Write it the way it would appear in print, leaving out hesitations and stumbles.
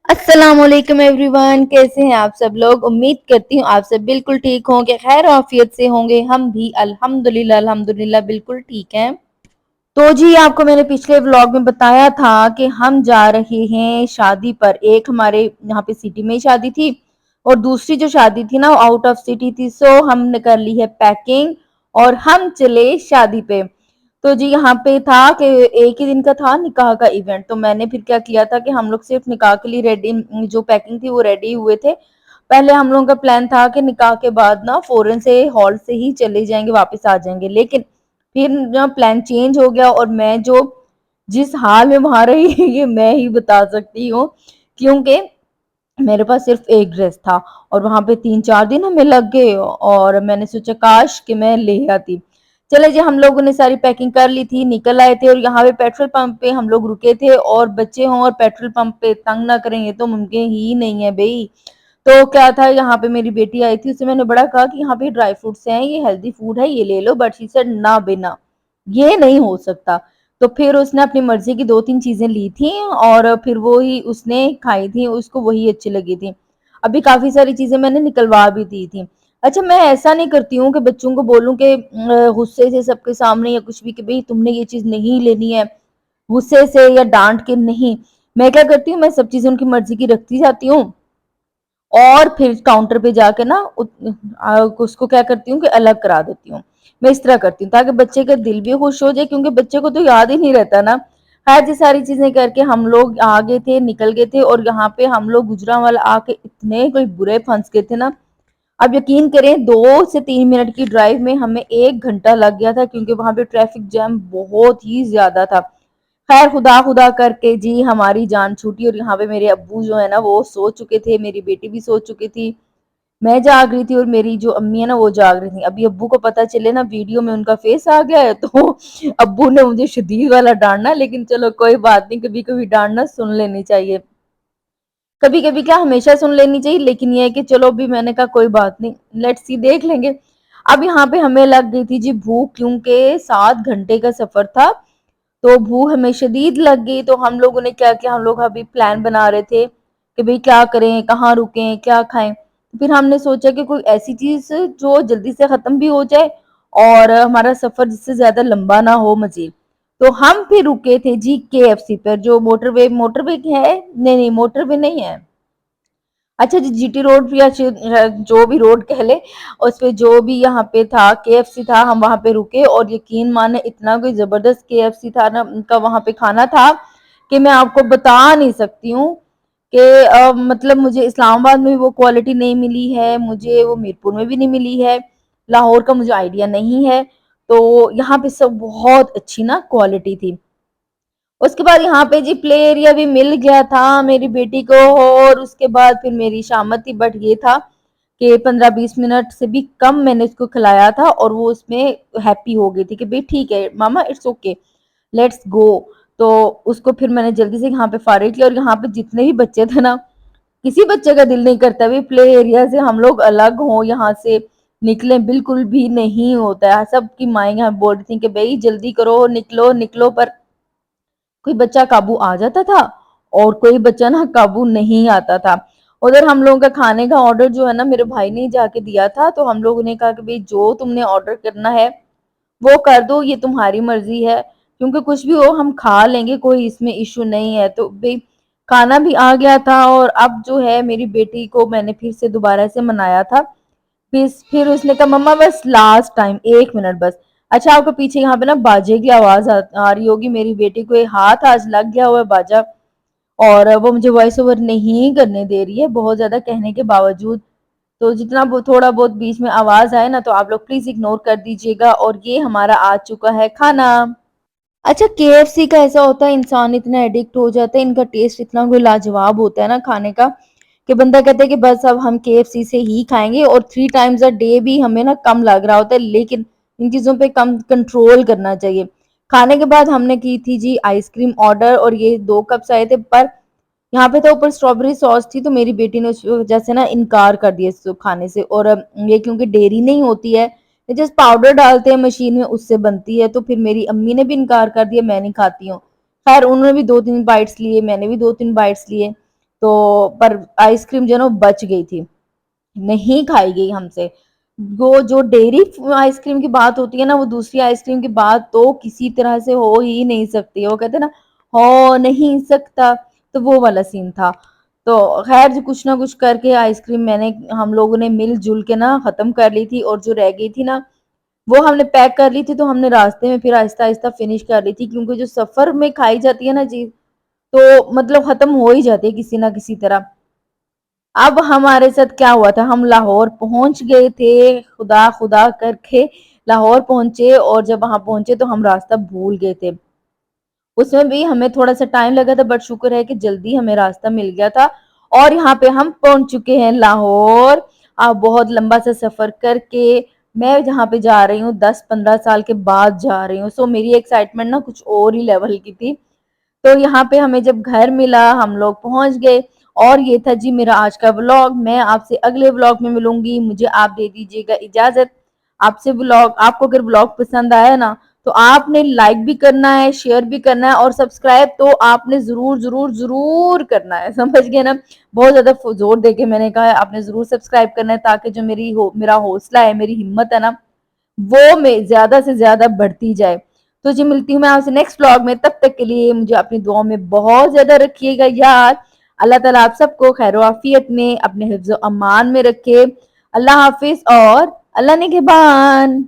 السلام علیکم every one, کیسے ہیں آپ سب لوگ؟ امید کرتی ہوں آپ سب بالکل ٹھیک ہوں گے، خیر و عافیت سے ہوں گے۔ ہم بھی الحمدللہ بالکل ٹھیک ہیں۔ تو جی آپ کو میں نے پچھلے ولاگ میں بتایا تھا کہ ہم جا رہے ہیں شادی پر۔ ایک ہمارے یہاں پہ سٹی میں شادی تھی اور دوسری جو شادی تھی نا آؤٹ آف سٹی تھی، سو ہم نے کر لی ہے پیکنگ اور ہم چلے شادی پہ۔ تو جی یہاں پہ تھا کہ ایک ہی دن کا تھا نکاح کا ایونٹ، تو میں نے پھر کیا کیا تھا کہ ہم لوگ صرف نکاح کے لیے ریڈی، جو پیکنگ تھی وہ ریڈی ہوئے تھے۔ پہلے ہم لوگوں کا پلان تھا کہ نکاح کے بعد نا فورن سے ہال سے ہی چلے جائیں گے، واپس آ جائیں گے، لیکن پھر پلان چینج ہو گیا اور میں جس حال میں وہاں رہی یہ میں ہی بتا سکتی ہوں، کیونکہ میرے پاس صرف ایک ڈریس تھا اور وہاں پہ 3-4 دن ہمیں لگ گئے اور میں نے سوچا کاش کہ میں لے آتی۔ چلے جی ہم لوگوں نے ساری پیکنگ کر لی تھی، نکل آئے تھے اور یہاں پہ پیٹرول پمپ پہ ہم لوگ رکے تھے، اور بچے ہوں اور پیٹرول پمپ پہ تنگ نہ کریں یہ تو ممکن ہی نہیں ہے بھائی۔ تو کیا تھا، یہاں پہ میری بیٹی آئی تھی، اسے میں نے بڑا کہا کہ یہاں پہ ڈرائی فروٹس ہیں، یہ ہیلدی فوڈ ہے، یہ لے لو، بٹ شی سیڈ نہ بینا، یہ نہیں ہو سکتا۔ تو پھر اس نے اپنی مرضی کی 2-3 چیزیں لی تھیں اور پھر وہی اس نے کھائی تھی، اس کو وہی اچھی لگی تھی۔ ابھی کافی ساری چیزیں میں نے نکلوا بھی دی تھی۔ اچھا میں ایسا نہیں کرتی ہوں کہ بچوں کو بولوں کہ غصے سے سب کے سامنے یا کچھ بھی کہ بھئی تم نے یہ چیز نہیں لینی ہے، غصے سے یا ڈانٹ کے نہیں۔ میں کیا کرتی ہوں، میں سب چیزیں ان کی مرضی کی رکھتی جاتی ہوں اور پھر کاؤنٹر پہ جا کے نا اس کو کیا کرتی ہوں کہ الگ کرا دیتی ہوں۔ میں اس طرح کرتی ہوں تاکہ بچے کا دل بھی خوش ہو جائے، کیونکہ بچے کو تو یاد ہی نہیں رہتا نا۔ خیر جی ساری چیزیں کر کے ہم لوگ آگے تھے، نکل گئے تھے، اور یہاں پہ ہم لوگ گجرانوالہ آ کے اتنے کوئی برے پھنس گئے تھے نا، اب یقین کریں 2 سے 3 منٹ کی ڈرائیو میں ہمیں 1 گھنٹہ لگ گیا تھا، کیونکہ وہاں پہ ٹریفک جام بہت ہی زیادہ تھا۔ خیر خدا خدا کر کے جی ہماری جان چھوٹی، اور یہاں پہ میرے ابو جو ہے نا وہ سو چکے تھے، میری بیٹی بھی سو چکی تھی، میں جاگ رہی تھی اور میری جو امی ہے نا وہ جاگ رہی تھی۔ ابھی ابو کو پتا چلے نا ویڈیو میں ان کا فیس آ گیا ہے تو ابو نے مجھے شدید والا ڈانٹنا، لیکن چلو کوئی بات نہیں، کبھی کبھی ڈانٹنا سن لینی چاہیے، کبھی کبھی کیا ہمیشہ سن لینی چاہیے، لیکن یہ ہے کہ چلو بھی میں نے کہا کوئی بات نہیں، لیٹس سی دیکھ لیں گے۔ اب یہاں پہ ہمیں لگ گئی تھی جی بھوک، کیونکہ 7 گھنٹے کا سفر تھا تو بھوک ہمیں شدید لگ گئی۔ تو ہم لوگوں نے کیا کیا، ہم لوگ ابھی پلان بنا رہے تھے کہ بھئی کیا کریں، کہاں رکیں، کیا کھائیں۔ پھر ہم نے سوچا کہ کوئی ایسی چیز جو جلدی سے ختم بھی ہو جائے اور ہمارا سفر جس سے زیادہ لمبا نہ ہو مزید۔ تو ہم پھر رکے تھے جی KFC پر، جو موٹر وے ہے، نہیں موٹر وے نہیں ہے، اچھا جی GT روڈ یا جو بھی روڈ کہہ لے، اس پہ جو بھی یہاں پہ تھا KFC تھا، ہم وہاں پہ رکے، اور یقین مانے اتنا کوئی زبردست KFC تھا نا ان کا وہاں پہ کھانا تھا کہ میں آپ کو بتا نہیں سکتی ہوں کہ مطلب مجھے اسلام آباد میں بھی وہ کوالٹی نہیں ملی ہے، مجھے وہ میرپور میں بھی نہیں ملی ہے، لاہور کا مجھے آئیڈیا نہیں ہے، تو یہاں پہ سب بہت اچھی نا کوالٹی تھی۔ اس کے بعد یہاں پہ جی پلے ایریا بھی مل گیا تھا میری بیٹی کو، اور اس کے بعد پھر میری شامت تھی، بٹ یہ تھا کہ 15-20 منٹ سے بھی کم میں نے اس کو کھلایا تھا اور وہ اس میں ہیپی ہو گئی تھی کہ بھئی ٹھیک ہے ماما اٹس اوکے لیٹس گو۔ تو اس کو پھر میں نے جلدی سے یہاں پہ فارغ کیا، اور یہاں پہ جتنے بھی بچے تھے نا کسی بچے کا دل نہیں کرتا بھی پلے ایریا سے ہم لوگ الگ ہوں، یہاں سے نکلیں، بالکل بھی نہیں ہوتا ہے۔ سب کی مائیں یہاں بول رہی تھیں کہ بھئی جلدی کرو، نکلو نکلو، پر کوئی بچہ قابو آ جاتا تھا اور کوئی بچہ نا قابو نہیں آتا تھا۔ ادھر ہم لوگوں کا کھانے کا آرڈر جو ہے نا میرے بھائی نے جا کے دیا تھا، تو ہم لوگوں نے کہا کہ بھئی جو تم نے آرڈر کرنا ہے وہ کر دو، یہ تمہاری مرضی ہے، کیونکہ کچھ بھی ہو ہم کھا لیں گے، کوئی اس میں ایشو نہیں ہے۔ تو بھئی کھانا بھی آ گیا تھا، اور اب جو ہے میری بیٹی کو میں نے پھر سے دوبارہ سے منایا تھا، پھر اس نے کہا مما بس لاسٹ ٹائم 1 منٹ بس۔ اچھا آپ کو پیچھے یہاں پہ نا باجے کی آواز آ رہی ہوگی، میری بیٹی کو ہاتھ آج لگ گیا ہوا ہے باجا، اور وہ مجھے وائس اوور نہیں کرنے دے رہی ہے بہت زیادہ کہنے کے باوجود، تو جتنا تھوڑا بہت بیچ میں آواز آئے نا تو آپ لوگ پلیز اگنور کر دیجیے گا۔ اور یہ ہمارا آ چکا ہے کھانا۔ اچھا KFC کا ایسا ہوتا ہے، انسان اتنا ایڈکٹ ہو جاتا ہے، ان کا ٹیسٹ اتنا کوئی لاجواب ہوتا ہے نا کھانے کا کہ بندہ کہتا ہے کہ بس اب ہم KFC سے ہی کھائیں گے، اور 3 times a day بھی ہمیں نا کم لگ رہا ہوتا ہے، لیکن ان چیزوں پہ کم کنٹرول کرنا چاہیے۔ کھانے کے بعد ہم نے کی تھی جی آئس کریم آرڈر، اور یہ 2 کپس آئے تھے، پر یہاں پہ تو اوپر اسٹرابیری ساس تھی، تو میری بیٹی نے اس وجہ سے نا انکار کر دیا اس کو کھانے سے، اور یہ کیونکہ ڈیری نہیں ہوتی ہے، جس پاؤڈر ڈالتے ہیں مشین میں اس سے بنتی ہے، تو پھر میری امی نے بھی انکار کر دیا، میں نہیں کھاتی ہوں۔ خیر انہوں نے بھی 2-3 بائٹس لیے، میں نے بھی 2-3 بائٹس لیے، تو پر آئس کریم جو ہے نا بچ گئی تھی, نہیں کھائی گئی ہم سے. وہ جو ڈیری آئس کریم کی بات ہوتی ہے نا, وہ دوسری آئس کریم کی بات تو کسی طرح سے ہو ہی نہیں سکتی. وہ کہتے نا ہو نہیں سکتا, تو وہ والا سین تھا. تو خیر جو کچھ نہ کچھ کر کے آئس کریم ہم لوگوں نے مل جل کے نا ختم کر لی تھی, اور جو رہ گئی تھی نا وہ ہم نے پیک کر لی تھی. تو ہم نے راستے میں پھر آہستہ آہستہ فنش کر لی تھی, کیونکہ جو سفر میں کھائی جاتی ہے نا چیز تو مطلب ختم ہو ہی جاتی ہے کسی نہ کسی طرح. اب ہمارے ساتھ کیا ہوا تھا, ہم لاہور پہنچ گئے تھے, خدا خدا کر کے لاہور پہنچے, اور جب وہاں پہنچے تو ہم راستہ بھول گئے تھے. اس میں بھی ہمیں تھوڑا سا ٹائم لگا تھا, بٹ شکر ہے کہ جلدی ہمیں راستہ مل گیا تھا. اور یہاں پہ ہم پہنچ چکے ہیں لاہور, آپ بہت لمبا سا سفر کر کے. میں جہاں پہ جا رہی ہوں 10-15 سال کے بعد جا رہی ہوں, سو میری ایکسائٹمنٹ نا کچھ اور ہی لیول کی تھی. تو یہاں پہ ہمیں جب گھر ملا, ہم لوگ پہنچ گئے. اور یہ تھا جی میرا آج کا ولاگ. میں آپ سے اگلے ولاگ میں ملوں گی, مجھے آپ دے دیجیے گا اجازت. آپ کو اگر ولاگ پسند آیا نا تو آپ نے لائک بھی کرنا ہے, شیئر بھی کرنا ہے, اور سبسکرائب تو آپ نے ضرور ضرور ضرور کرنا ہے, سمجھ گئے نا. بہت زیادہ زور دے کے میں نے کہا آپ نے ضرور سبسکرائب کرنا ہے, تاکہ جو میرا حوصلہ ہے, میری ہمت ہے نا, وہ میں زیادہ سے زیادہ بڑھتی جائے. تو جی ملتی ہوں میں آپ سے نیکسٹ ولاگ میں, تب تک کے لیے مجھے اپنی دعاؤں میں بہت زیادہ رکھیے گا یاد. اللہ تعالیٰ آپ سب کو خیر و عافیت میں, اپنے حفظ و امان میں رکھے. اللہ حافظ اور اللہ نگہبان.